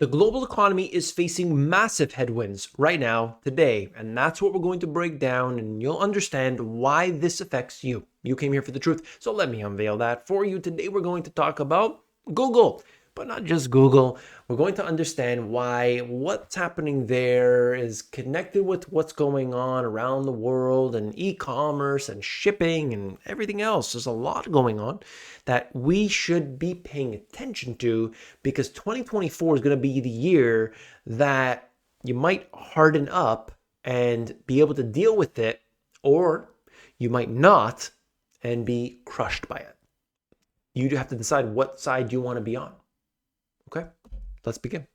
The global economy is facing massive headwinds right now, today, and that's what we're going to break down, and you'll understand why this affects you. You came here for the truth, so let me unveil that for you. Today, we're going to talk about Google, but not just Google. We're going to understand why what's happening there is connected with what's going on around the world and e-commerce and shipping and everything else. There's a lot going on that we should be paying attention to because 2024 is going to be the year that you might harden up and be able to deal with it, or you might not and be crushed by it. You have to decide what side you want to be on. Okay, let's begin.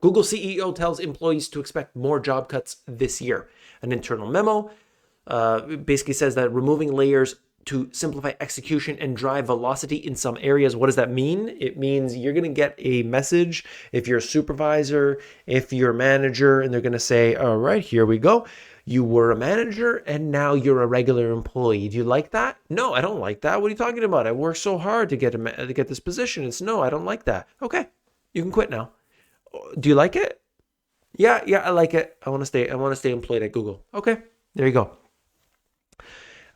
Google CEO tells employees to expect more job cuts this year. An internal memo basically says that removing layers to simplify execution and drive velocity in some areas. What does that mean? It means you're going to get a message if you're a supervisor, if you're a manager, and they're going to say, all right, here we go. You were a manager and now you're a regular employee. Do you like that? No, I don't like that. What are you talking about? I worked so hard to get this position. It's no, I don't like that. Okay, you can quit now. Do you like it? Yeah, I like it. I want to stay employed at Google. Okay, there you go.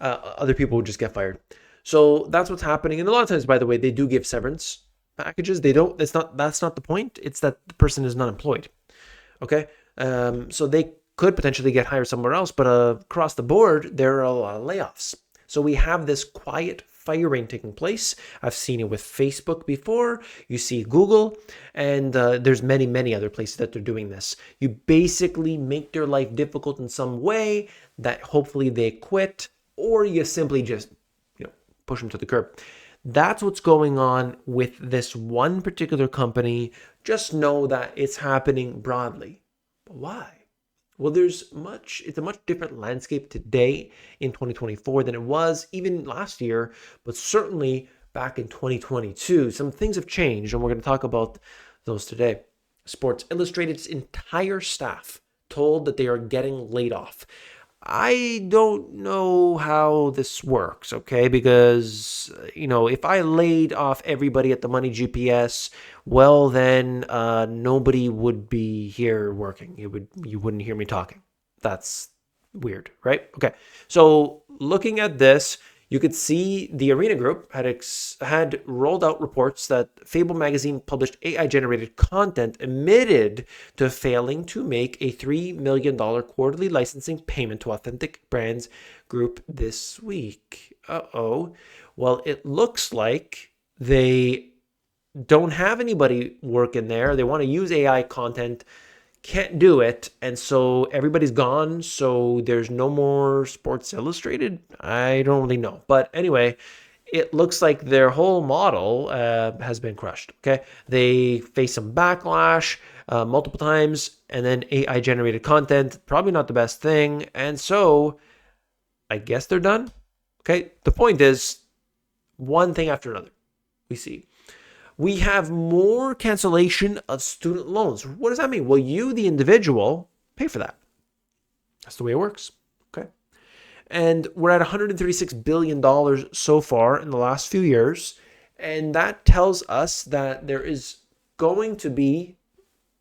Other people would just get fired. So that's what's happening. And a lot of times, by the way, they do give severance packages. They don't. That's not the point. It's that the person is not employed. Okay. So they could potentially get hired somewhere else, but across the board, there are a lot of layoffs. So we have this quiet firing taking place. I've seen it with Facebook before. You see Google, and there's many other places that they're doing this. You basically make their life difficult in some way that hopefully they quit, or you simply just push them to the curb. That's what's going on with this one particular company. Just know that it's happening broadly. But why? Well, it's a much different landscape today in 2024 than it was even last year, but certainly back in 2022. Some things have changed, and we're going to talk about those today. Sports Illustrated's entire staff told that they are getting laid off. I don't know how this works, okay? Because, if I laid off everybody at the Money GPS, well, then nobody would be here working. You wouldn't hear me talking. That's weird, right? Okay. So looking at this, you could see the Arena Group had rolled out reports that Fable magazine published AI-generated content admitted to failing to make a $3 million quarterly licensing payment to Authentic Brands Group this week. Well, it looks like they don't have anybody working there. They want to use AI content, can't do it, and so everybody's gone, so there's no more Sports Illustrated. I don't really know, but anyway, it looks like their whole model has been crushed. Okay, they face some backlash multiple times, and then AI generated content, probably not the best thing, and so I guess they're done. Okay, the point is, one thing after another we see. We have more cancellation of student loans. What does that mean? Well, you, the individual, pay for that. That's the way it works. Okay. And we're at $136 billion so far in the last few years. And that tells us that there is going to be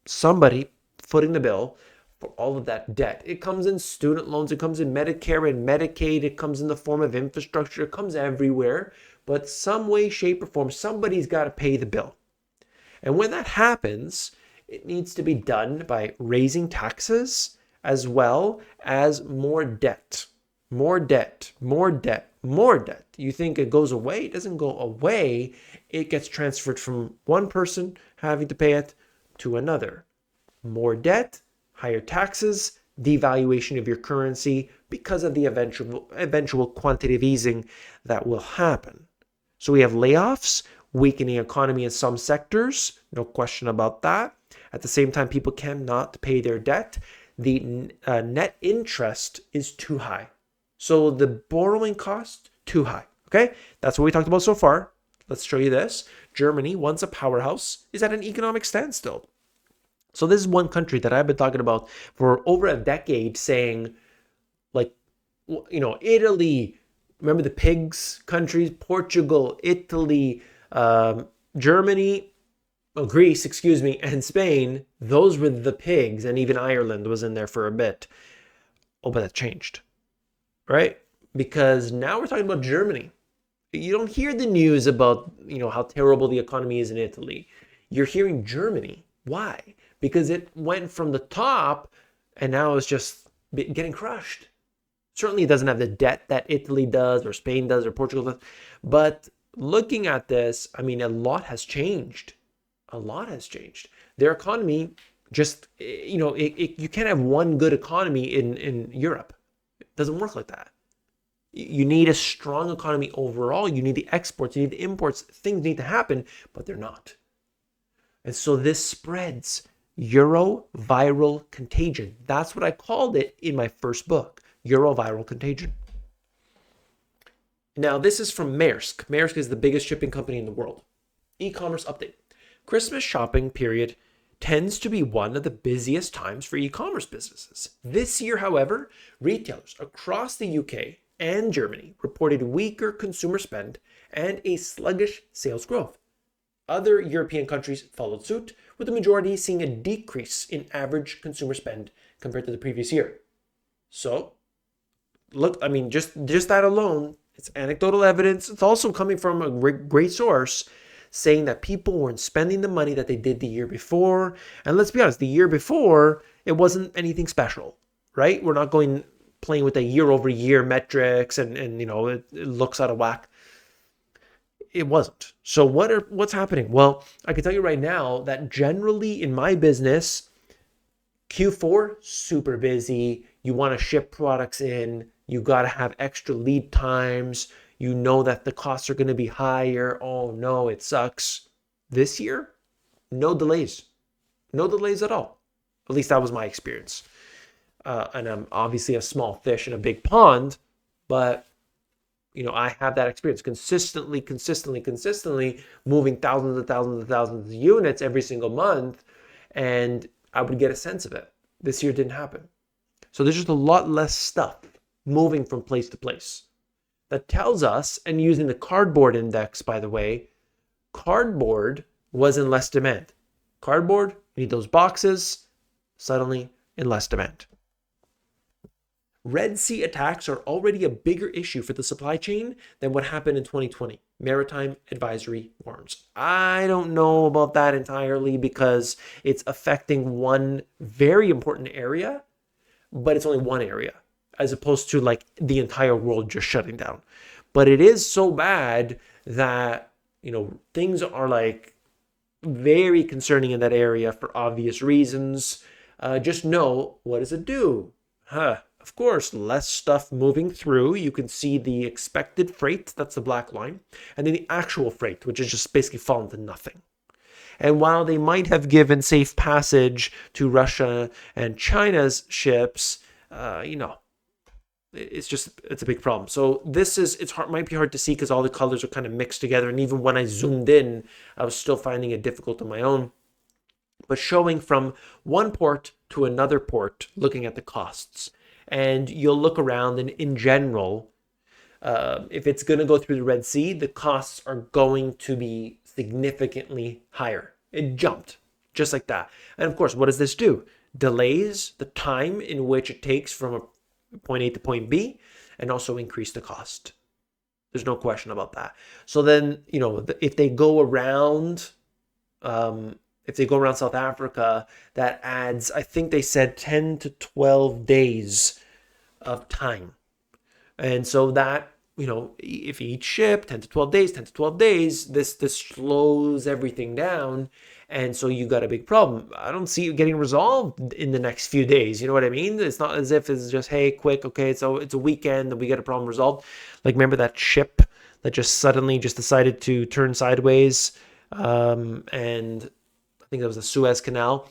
somebody footing the bill for all of that debt. It comes in student loans, it comes in Medicare and Medicaid, it comes in the form of infrastructure, it comes everywhere. But some way, shape, or form, somebody's got to pay the bill. And when that happens, it needs to be done by raising taxes as well as more debt. More debt, more debt, more debt. You think it goes away? It doesn't go away. It gets transferred from one person having to pay it to another. More debt, higher taxes, devaluation of your currency because of the eventual quantitative easing that will happen. So we have layoffs, weakening economy in some sectors, no question about that. At the same time, people cannot pay their debt. The net interest is too high. So the borrowing cost, too high. Okay, that's what we talked about so far. Let's show you this. Germany, once a powerhouse, is at an economic standstill. So this is one country that I've been talking about for over a decade, saying, Italy. Remember the pigs countries? Portugal, Italy, Germany. Greece, excuse me, and Spain, those were the pigs, and even Ireland was in there for a bit. Oh, but that changed, right? Because now we're talking about Germany. You don't hear the news about, how terrible the economy is in Italy. You're hearing Germany. Why? Because it went from the top and now it's just getting crushed. Certainly it doesn't have the debt that Italy does or Spain does or Portugal does. But looking at this, I mean, a lot has changed. A lot has changed. Their economy just, you can't have one good economy in Europe. It doesn't work like that. You need a strong economy overall. You need the exports, you need the imports. Things need to happen, but they're not. And so this spreads. Euroviral contagion. That's what I called it in my first book, Euroviral contagion. Now, this is from Maersk. Maersk is the biggest shipping company in the world. E-commerce update. Christmas shopping period tends to be one of the busiest times for e-commerce businesses. This year, however, retailers across the UK and Germany reported weaker consumer spend and a sluggish sales growth. Other European countries followed suit, with the majority seeing a decrease in average consumer spend compared to the previous year. So, look, I mean, just that alone, it's anecdotal evidence. It's also coming from a great source saying that people weren't spending the money that they did the year before. And let's be honest, the year before, it wasn't anything special, right? We're not playing with the year-over-year metrics and it looks out of whack. It wasn't. So what's happening? Well, I can tell you right now that generally in my business, Q4, super busy. You want to ship products in. You got to have extra lead times. You know that the costs are going to be higher. Oh no, it sucks. This year, no delays. No delays at all. At least that was my experience. And I'm obviously a small fish in a big pond, but I have that experience consistently moving thousands and thousands and thousands of units every single month. And I would get a sense of it. This year didn't happen. So there's just a lot less stuff moving from place to place. That tells us, and using the cardboard index, by the way, cardboard was in less demand. Cardboard, you need those boxes, suddenly in less demand. Red Sea attacks are already a bigger issue for the supply chain than what happened in 2020. Maritime Advisory warns. I don't know about that entirely because it's affecting one very important area, but it's only one area as opposed to like the entire world just shutting down. But it is so bad that, things are like very concerning in that area for obvious reasons. Just know, what does it do? Of course, less stuff moving through. You can see the expected freight, that's the black line, and then the actual freight, which is just basically fallen to nothing. And while they might have given safe passage to Russia and China's ships, it's a big problem. So might be hard to see because all the colors are kind of mixed together. And even when I zoomed in, I was still finding it difficult on my own. But showing from one port to another port, looking at the costs. And you'll look around, and in general, if it's going to go through the Red Sea, the costs are going to be significantly higher. It jumped just like that. And of course, what does this do? Delays the time in which it takes from point A to point B, and also increase the cost. There's no question about that. So then, if they go around, South Africa, that adds, I think they said 10 to 12 days of time. And so that, if each ship 10 to 12 days, this slows everything down. And so you got a big problem. I don't see it getting resolved in the next few days. You know what I mean? It's not as if it's just, hey, quick, okay, so it's a weekend and we get a problem resolved. Like, remember that ship that just suddenly decided to turn sideways? And I think that was the Suez Canal.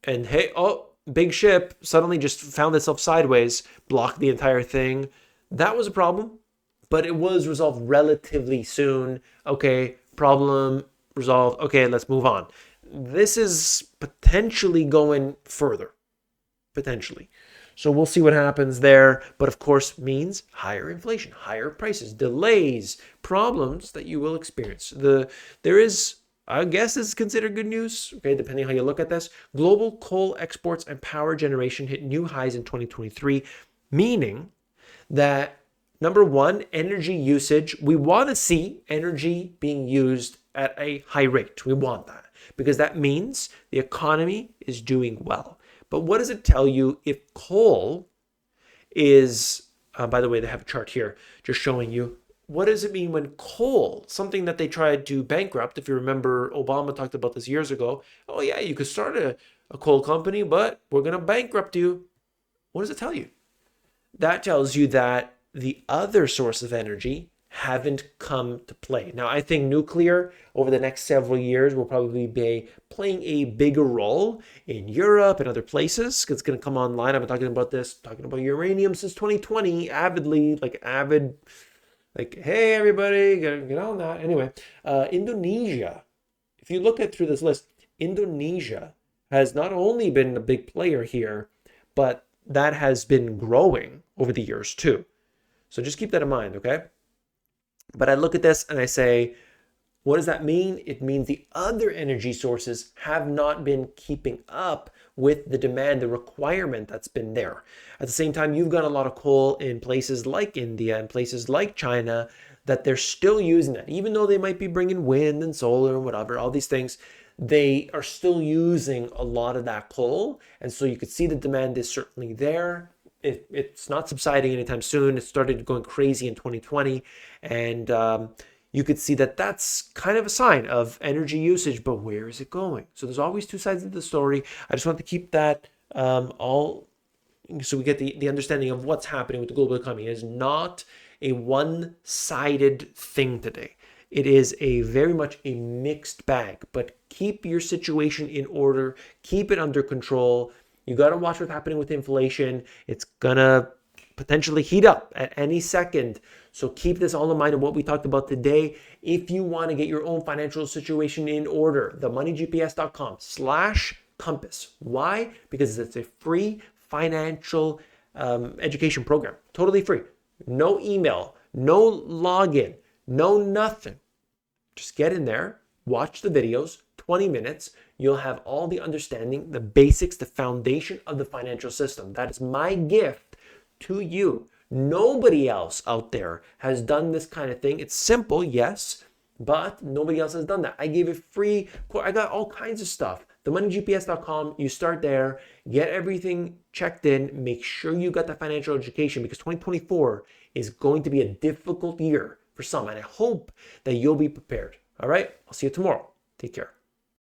And hey, big ship suddenly just found itself sideways, blocked the entire thing. That was a problem, but it was resolved relatively soon. Okay, problem resolved. Okay, let's move on. This is potentially going further. Potentially. So we'll see what happens there. But of course means higher inflation, higher prices, delays, problems that you will experience. There is I guess this is considered good news, okay, depending how you look at this. Global coal exports and power generation hit new highs in 2023, meaning that number one, energy usage, we want to see energy being used at a high rate. We want that because that means the economy is doing well. But what does it tell you if coal is, by the way, they have a chart here just showing you what does it mean when coal, something that they tried to bankrupt, if you remember, Obama talked about this years ago. Oh, yeah, you could start a coal company, but we're going to bankrupt you. What does it tell you? That tells you that the other source of energy haven't come to play. Now, I think nuclear over the next several years will probably be playing a bigger role in Europe and other places because it's going to come online. I've been talking about this, talking about uranium since 2020, avidly, like, hey, everybody, get on that. Anyway, Indonesia, if you look at through this list, Indonesia has not only been a big player here, but that has been growing over the years too. So just keep that in mind, okay? But I look at this and I say, what does that mean? It means the other energy sources have not been keeping up with the demand, the requirement that's been there. At the same time, you've got a lot of coal in places like India and places like China that they're still using that. Even though they might be bringing wind and solar and whatever, all these things, they are still using a lot of that coal. And so you could see the demand is certainly there. It's not subsiding anytime soon. It started going crazy in 2020. And you could see that that's kind of a sign of energy usage, but where is it going? So there's always two sides of the story. I just want to keep that all so we get the understanding of what's happening with the global economy. It is not a one-sided thing today. It is a very much a mixed bag, but keep your situation in order, keep it under control. You got to watch what's happening with inflation. It's gonna potentially heat up at any second. So keep this all in mind of what we talked about today. If you want to get your own financial situation in order, themoneygps.com/compass. Why? Because it's a free financial education program. Totally free. No email, no login, no nothing. Just get in there, watch the videos, 20 minutes. You'll have all the understanding, the basics, the foundation of the financial system. That is my gift to you. Nobody else out there has done this kind of thing. It's simple, yes, but nobody else has done that. I gave it free. I got all kinds of stuff. TheMoneyGPS.com, you start there, get everything checked in, make sure you got that financial education because 2024 is going to be a difficult year for some, and I hope that you'll be prepared. All right, I'll see you tomorrow. Take care.